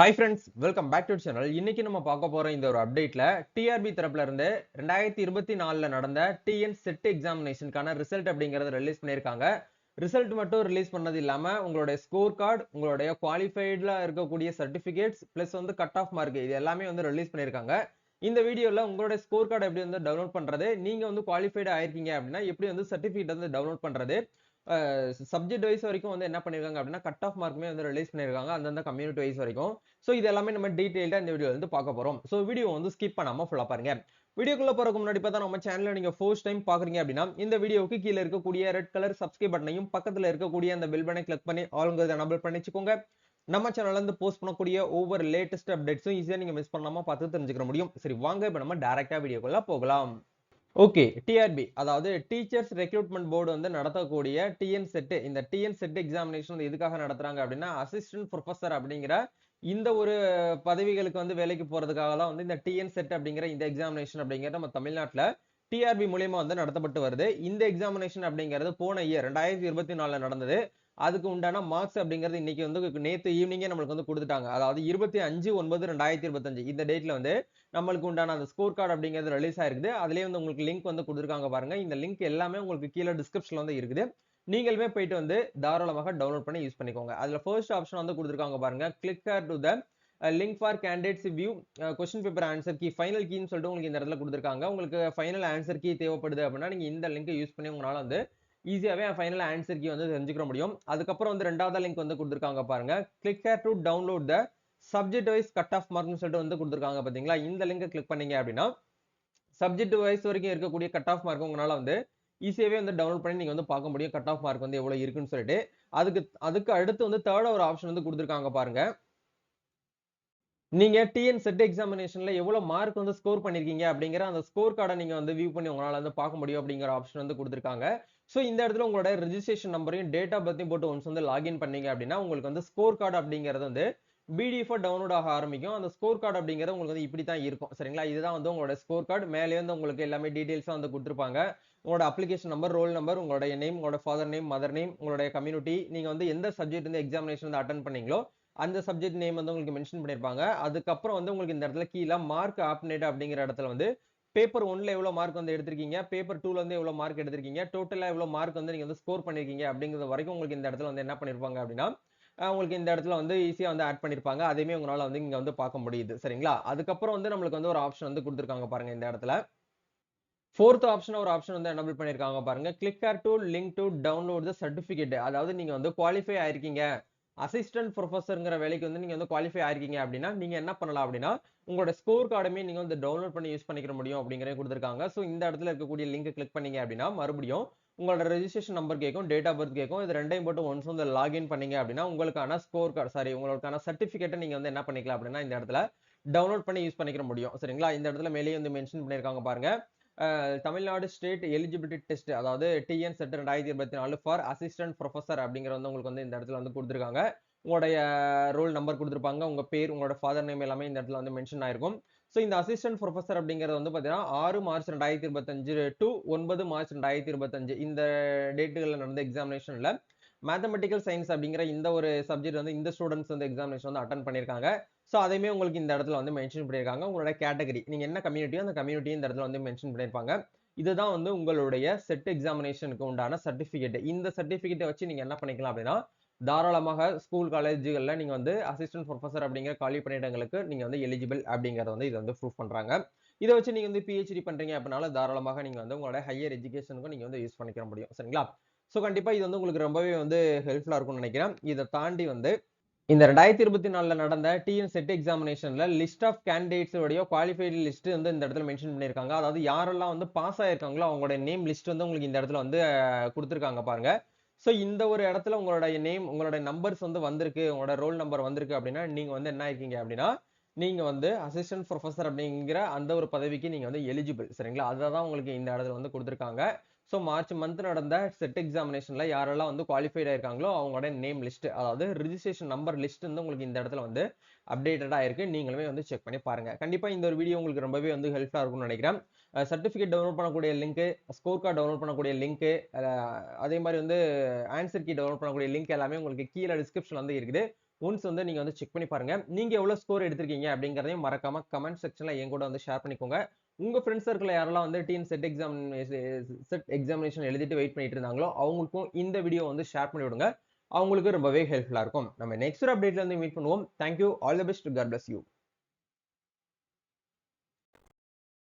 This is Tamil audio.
Hi friends, welcome back to the channel. இன்னைக்கு நம்ம பார்க்க போற இந்த ஒரு அப்டேட்ல டிஆர்பி தரப்புல இருந்து 2024ல நடந்த டிஎன் செட் எக்ஸாமினேஷனுக்கான ரிசல்ட் அப்படிங்கறத ரிலீஸ் பண்ணிருக்காங்க. ரிசல்ட் மட்டும் ரிலீஸ் பண்ணது இல்லாம உங்களுடைய ஸ்கோர் கார்டு, உங்களுடைய குவாலிஃபைட்ல இருக்கக்கூடிய சர்டிபிகேட்ஸ் பிளஸ் வந்து கட் ஆஃப் மார்க் இது எல்லாமே வந்து ரிலீஸ் பண்ணிருக்காங்க. இந்த வீடியோல உங்களுடைய ஸ்கோர் கார்டு எப்படி வந்து டவுன்லோட் பண்றது, நீங்க வந்து குவாலிஃபைட் ஆயிருக்கீங்க அப்படின்னா எப்படி வந்து சர்டிபிகேட் வந்து டவுன்லோட் பண்றது, சப்ஜெக்ட் வைஸ் வரைக்கும் வந்து என்ன பண்ணிருக்காங்க அப்படின்னா கட் ஆஃப் மார்க்குமே வந்து ரிலீஸ் பண்ணிருக்காங்க அந்தந்த கம்யூனிட்டி வைஸ் வரைக்கும். சோ இது எல்லாமே நம்ம டீடைல்டா இந்த வீடியோல வந்து பார்க்க போறோம். சோ வீடியோ வந்து ஸ்கிப் பண்ணாம ஃபுல்லா பாருங்க. வீடியோக்குள்ள போறதுக்கு முன்னாடி பார்த்தா நம்ம சேனலை நீங்க ஃபர்ஸ்ட் டைம் பாக்குறீங்க அப்படின்னா இந்த வீடியோவுக்கு கீழ இருக்கக்கூடிய ரெட் கலர் சப்ஸ்கிரைப் பட்டனையும் பக்கத்துல இருக்கக்கூடிய அந்த பெல் பட்டனை கிளிக் பண்ணி ஆல்ங்கிறத எனேபிள் பண்ணிச்சுக்கோங்க. நம்ம சேனல்ல இருந்து போஸ்ட் பண்ணக்கூடிய ஒவ்வொரு லேட்டஸ்ட் அப்டேட்ஸும் ஈஸியா நீங்க மிஸ் பண்ணாம பார்த்து தெரிஞ்சுக்க முடியும். சரி வாங்க இப்ப நம்ம டைரக்டா வீடியோக்குள்ள போகலாம். ஓகே, டிஆர்பி அதாவது டீச்சர்ஸ் ரெக்ரூட்மெண்ட் போர்டு வந்து நடத்தக்கூடிய டிஎன் செட், இந்த டிஎன் செட் எக்ஸாமினேஷன் எதுக்காக நடத்துறாங்க அப்படின்னா அசிஸ்டன்ட் ப்ரொஃபசர் அப்படிங்கிற இந்த ஒரு பதவிகளுக்கு வந்து வேலைக்கு போறதுக்காக தான் வந்து இந்த டிஎன் செட் அப்படிங்கிற இந்த எக்ஸாமினேஷன் அப்படிங்கிறது நம்ம தமிழ்நாட்டுல டிஆர்பி மூலியமா வந்து நடத்தப்பட்டு வருது. இந்த எக்ஸாமினேஷன் அப்படிங்கிறது போன இயர் 2024ல நடந்தது. அதுக்கு உண்டான மார்க்ஸ் அப்படிங்கிறது இன்னைக்கு வந்து நேத்து ஈவினிங்கே நம்மளுக்கு வந்து கொடுத்துட்டாங்க. அதாவது 25/9/2025 இந்த டேட்ல வந்து நம்மளுக்கு உண்டான அந்த ஸ்கோர் கார்டு அப்படிங்கிறது ரிலீஸ் ஆயிருக்குது. அதுலயே வந்து உங்களுக்கு லிங்க் வந்து கொடுத்துருக்காங்க பாருங்க. இந்த லிங்க் எல்லாமே உங்களுக்கு கீழே டிஸ்கிரிப்ஷன்ல வந்து இருக்குது. நீங்களுமே போயிட்டு வந்து தாராளமாக டவுன்லோட் பண்ணி யூஸ் பண்ணிக்கோங்க. அதுல ஃபர்ஸ்ட் ஆப்ஷன் வந்து கொடுத்துருக்காங்க பாருங்க. Click here to the link for candidates view question paper answer key final கீன்னு சொல்லிட்டு உங்களுக்கு இந்த இடத்துல கொடுத்துருக்காங்க. உங்களுக்கு ஃபைனல் ஆன்சர் கீ தேவைப்படுது அப்படின்னா நீங்க இந்த லிங்கை யூஸ் பண்ணி உங்களால வந்து ஈஸியாவே ஃபைனல் ஆன்சர் கீ வந்து தெரிஞ்சுக்க முடியும். அதுக்கப்புறம் வந்து ரெண்டாவது லிங்க் வந்து கொடுத்துருக்காங்க பாருங்க. Click here to download the subject wise cut off மார்க்னு சொல்லிட்டு வந்து கொடுத்துருக்காங்க பாத்தீங்களா. இந்த லிங்கை கிளிக் பண்ணீங்க அப்படின்னா சப்ஜெக்ட் வைஸ் வரைக்கும் இருக்கக்கூடிய கட் ஆஃப் மார்க் உங்களால வந்து ஈஸியாவே வந்து டவுன்லோட் பண்ணி நீங்க வந்து பார்க்க முடியும். கட் ஆஃப் மார்க் வந்து எவ்வளவு இருக்குன்னு சொல்லிட்டு அதுக்கு அதுக்கு அடுத்து வந்து தேர்ட் ஒரு ஆப்ஷன் வந்து கொடுத்துருக்காங்க பாருங்க. நீங்க டிஎன் செட் எக்ஸாமினேஷன்ல எவ்வளவு மார்க் வந்து ஸ்கோர் பண்ணிருக்கீங்க அப்படிங்கிற அந்த ஸ்கோர் கார்டை நீங்க வந்து வியூ பண்ணி உங்களால வந்து பார்க்க முடியும் அப்படிங்கிற ஆப்ஷன் வந்து கொடுத்துருக்காங்க. சோ இந்த இடத்துல உங்களோட ரெஜிஸ்ட்ரேஷன் நம்பரையும் டேட் ஆஃப் பர்த்தையும் போட்டு ஒன்ஸ் வந்து லாகின் பண்ணீங்க அப்படின்னா உங்களுக்கு வந்து ஸ்கோர் கார்டு அப்படிங்கிறது வந்து பிடிஎஃப் டவுன்லோட் ஆக ஆரம்பிக்கும். அந்த ஸ்கோர் கார்டு அப்படிங்கிறது உங்களுக்கு வந்து இப்படி தான் இருக்கும். சரிங்களா, இதுதான் வந்து உங்களோட ஸ்கோர் கார்டு. மேலே வந்து உங்களுக்கு எல்லாமே டீடைல்ஸா வந்து கொடுத்துருப்பாங்க. உங்களோட அப்ளிகேஷன் நம்பர், ரோல் நம்பர், உங்களுடைய நேம், உங்களோட ஃபாதர் நேம், மதர் நேம், உங்களுடைய கம்யூனிட்டி, நீங்க வந்து எந்த சப்ஜெக்ட் வந்து எக்ஸாமினேஷன் வந்து அட்டன் பண்ணீங்களோ அந்த சப்ஜெக்ட் நேம் வந்து உங்களுக்கு மென்ஷன் பண்ணிருப்பாங்க. அதுக்கப்புறம் வந்து உங்களுக்கு இந்த இடத்துல கீழே மார்க் ஆப்னேட் அப்படிங்கிற இடத்துல வந்து பேப்பர் 1ல எவ்வளவு மார்க் வந்து எடுத்திருக்கீங்க, பேப்பர் 2ல வந்து எவ்வளவு மார்க் எடுத்திருக்கீங்க, டோட்டலா எவ்வளவு மார்க் வந்து நீங்க வந்து ஸ்கோர் பண்ணிருக்கீங்க அப்படிங்கிறது வரைக்கும் உங்களுக்கு இந்த இடத்துல வந்து என்ன பண்ணிருப்பாங்க அப்படின்னா உங்களுக்கு இந்த இடத்துல வந்து ஈஸியா வந்து ஆட் பண்ணிருப்பாங்க. அதையுமே உங்களால வந்து இங்க வந்து பார்க்க முடியுது. சரிங்களா, அதுக்கப்புறம் வந்து நம்மளுக்கு வந்து ஒரு ஆப்ஷன் வந்து கொடுத்துருக்காங்க பாருங்க. இந்த இடத்துல ஃபோர்த் ஆப்ஷன் ஒரு ஆப்ஷன் வந்து எனேபிள் பண்ணிருக்காங்க பாருங்க. Click here to link to download the certificate. அதாவது நீங்க வந்து குவாலிஃபை ஆயிருக்கீங்க, அசிஸ்டன்ட் ப்ரொஃபசர்ங்கிற வேலைக்கு வந்து நீங்க வந்து குவாலிஃபை ஆயிருக்கீங்க அப்படின்னா நீங்க என்ன பண்ணலாம் அப்படின்னா உங்களோட ஸ்கோர் கார்டுமே நீங்க வந்து டவுன்லோட் பண்ணி யூஸ் பண்ணிக்க முடியும் அப்படிங்கறத கொடுத்துருக்காங்க. சோ இந்த இடத்துல இருக்கக்கூடிய லிங்க் கிளிக் பண்ணீங்க அப்படின்னா மறுபடியும் உங்களோட ரெஜிஸ்ட்ரேஷன் நம்பர் கேட்கும், டேட் ஆஃப் பர்த் கேட்கும். இது ரெண்டையும் போட்டு ஒன்ஸ் வந்து லாகின் பண்ணீங்க அப்படின்னா உங்களுக்கான ஸ்கோர் கார்டு சாரி உங்களுக்கான சர்டிபிகேட்டை நீங்க வந்து என்ன பண்ணிக்கலாம் அப்படின்னா இந்த இடத்துல டவுன்லோட் பண்ணி யூஸ் பண்ணிக்க முடியும். சரிங்களா, இந்த இடத்துல மேலேயே வந்து மென்ஷன் பண்ணிருக்காங்க பாருங்க. தமிழ்நாடு ஸ்டேட் எலிஜிபிலிட்டி டெஸ்ட் அதாவது TN set 2024 for assistant professor அப்படிங்கிற வந்து உங்களுக்கு வந்து இந்த இடத்துல வந்து கொடுத்துருக்காங்க. உங்களுடைய ரோல் நம்பர் கொடுத்துருப்பாங்க, உங்க பேர், உங்களோட ஃபாதர் நேம் எல்லாமே இந்த இடத்துல வந்து மென்ஷன் ஆயிருக்கும். சோ இந்த அசிஸ்டன்ட் ப்ரொஃபசர் அப்படிங்கிறது வந்து பாத்தீங்கன்னா 6 மார்ச் 2025 டு 9 மார்ச் 2025 இந்த டேட்டுகள்ல நடந்த எக்ஸாமினேஷன்ல மேத்தமெட்டிக்கல் சயின்ஸ் அப்படிங்கிற இந்த ஒரு சப்ஜெக்ட் வந்து இந்த ஸ்டூடெண்ட்ஸ் வந்து எக்ஸாமினேஷன் வந்து அட்டன் பண்ணிருக்காங்க. சோ அதையுமே உங்களுக்கு இந்த இடத்துல வந்து மென்ஷன் பண்ணிருக்காங்க. உங்களோட கேட்டகரி நீங்க என்ன கம்யூனிட்டியோ அந்த கம்யூனிட்டி இந்த இடத்துல வந்து மென்ஷன் பண்ணிருப்பாங்க. இதுதான் வந்து உங்களுடைய செட் எக்ஸாமினேஷனுக்கு உண்டான சர்டிபிகேட். இந்த சர்டிபிகேட்டை வச்சு நீங்க என்ன பண்ணிக்கலாம் அப்படின்னா தாராளமாக ஸ்கூல் காலேஜுகள்ல நீங்க வந்து அசிஸ்டன்ட் ப்ரொஃபசர் அப்படிங்கிற காலி பணியிடங்களுக்கு நீங்க வந்து எலிஜிபிள் அப்படிங்கறத வந்து இது வந்து ப்ரூவ் பண்றாங்க. இதை வச்சு நீங்க வந்து பிஹெச்டி பண்றீங்க அப்படினால தாராளமாக நீங்க வந்து உங்களோட ஹையர் எஜுகேஷனுக்கும் நீங்க வந்து யூஸ் பண்ணிக்க முடியும். சரிங்களா, சோ கண்டிப்பா இது வந்து உங்களுக்கு ரொம்பவே வந்து ஹெல்ப்ஃபுல்லா இருக்கும்னு நினைக்கிறேன். இதை தாண்டி வந்து இந்த 2024ல நடந்த டிஎன் செட் எக்ஸாமினேஷன்ல லிஸ்ட் ஆஃப் கேண்டிடேட்ஸ் உடைய குவாலிஃபைடு லிஸ்ட் வந்து இந்த இடத்துல மென்ஷன் பண்ணிருக்காங்க. அதாவது யாரெல்லாம் வந்து பாஸ் ஆயிருக்காங்களோ அவங்களோட நேம் லிஸ்ட் வந்து உங்களுக்கு இந்த இடத்துல வந்து கொடுத்துருக்காங்க பாருங்க. சோ இந்த ஒரு இடத்துல உங்களோட நேம், உங்களோட நம்பர்ஸ் வந்து வந்திருக்கு, உங்களோட ரோல் நம்பர் வந்திருக்கு அப்படின்னா நீங்க வந்து என்ன ஆயிருக்கீங்க அப்படின்னா நீங்க வந்து அசிஸ்டன்ட் ப்ரொஃபசர் அப்படிங்கிற அந்த ஒரு பதவிக்கு நீங்க வந்து எலிஜிபிள். சரிங்களா, அதுதான் உங்களுக்கு இந்த இடத்துல வந்து கொடுத்துருக்காங்க. சோ மார்ச் மந்த் நடந்த செட் எக்ஸாமினேஷன்ல யாரெல்லாம் வந்து குவாலிஃபைட் ஆயிருக்காங்களோ அவங்களோட நேம் லிஸ்ட் அதாவது ரிஜிஸ்ட்ரேஷன் நம்பர் லிஸ்ட் வந்து உங்களுக்கு இந்த இடத்துல வந்து அப்டேட்டடா இருக்கு. நீங்களுமே வந்து செக் பண்ணி பாருங்க. கண்டிப்பா இந்த ஒரு வீடியோ உங்களுக்கு ரொம்பவே வந்து ஹெல்ப்ஃபுல்லா இருக்கும்னு நினைக்கிறேன். சர்டிபிகேட் டவுன்லோட் பண்ணக்கூடிய லிங்க், ஸ்கோர் கார்டு டவுன்லோட் பண்ணக்கூடிய லிங்க், அதே மாதிரி வந்து ஆன்சர் கீ டவுன்லோட் பண்ணக்கூடிய லிங்க் எல்லாமே உங்களுக்கு கீழே டிஸ்கிரிப்ஷன்ல வந்து இருக்குது. ஒன்ஸ் வந்து நீங்க வந்து செக் பண்ணி பாருங்க. நீங்க எவ்வளவு ஸ்கோர் எடுத்திருக்கீங்க அப்படிங்கிறதையும் மறக்காம கமெண்ட் செக்ஷன்ல என் கூட வந்து ஷேர் பண்ணிக்கோங்க. உங்க ஃப்ரெண்ட்ஸ் சர்க்கிள்ல யாரெல்லாம் வந்து செட் எக்ஸாமினேஷன் எழுதிட்டு வெயிட் பண்ணிட்டு இருந்தாங்களோ அவங்களுக்கும் இந்த வீடியோ வந்து ஷேர் பண்ணி விடுங்க. அவங்களுக்கு ரொம்பவே ஹெல்ப்ஃபுல்லா இருக்கும். நம்ம நெக்ஸ்ட் ஒரு அப்டேட்ல இருந்து மீட் பண்ணுவோம். Thank you. All the best. God bless you.